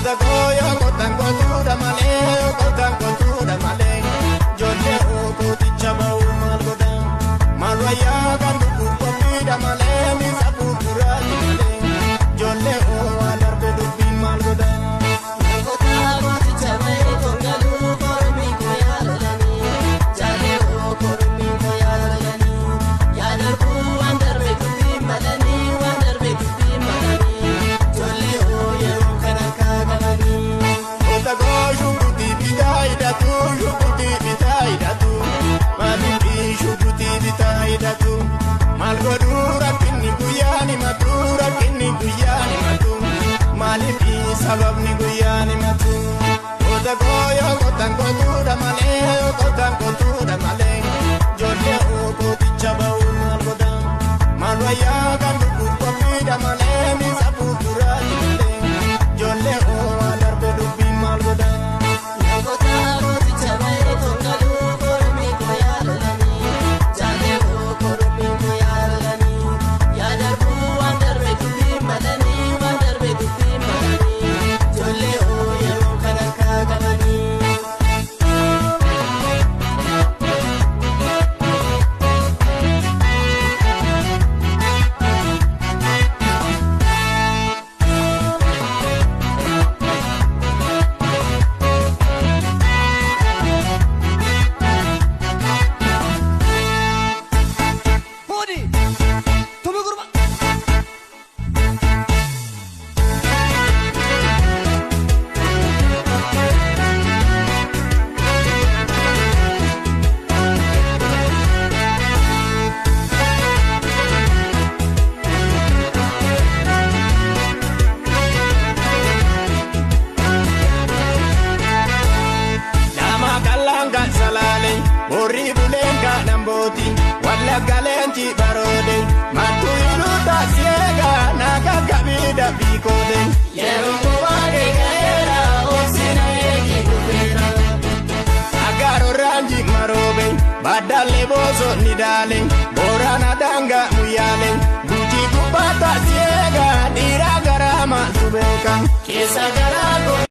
Ota koyo kotan kotuda male, kotan kotuda male. Jolle oko tichaba umal goda. Marwaya kan kupida male, misabu kurani male. Jolle o alarbe dubi mal goda. Kota ko tichaba etongalu kormi koyalani. Jale o kormi koyalani. Yadarbu andarbe dubi malani, andarbe dubi malani. Jolle o yero kanaka galani. Ota go shubuti bidai datu, shubuti bidai datu. Mali bi shubuti bidai datu. Malgodura kinni guyani madura kinni guyani matu. Mali bi sabab ni guyani matu. Ota go yo kotan kotuda male, kotan kotuda male. Jolle o ko tichaba umal goda. Marwaya kan kupida male, misabu kurani male. Jolle o alarbe dubi mal goda. Kota ko tichaba etongalu kormi koyalani. Jale o kormi koyalani. Yadarbu andarbe dubi malani, andarbe dubi malani. Jolle o yero kanaka galani. Hodi, tumi gurba. Nama kalanga salale, ori bulenga namboti, wala galenji barode, matu iluta siega, naga kabida bikode. Yero mwade gaera, osina eki kubera. Agaro ranji marobe, badale bozo nidale, borana danga muyale, buji kubata siega, dira garama subeka, kesa garago.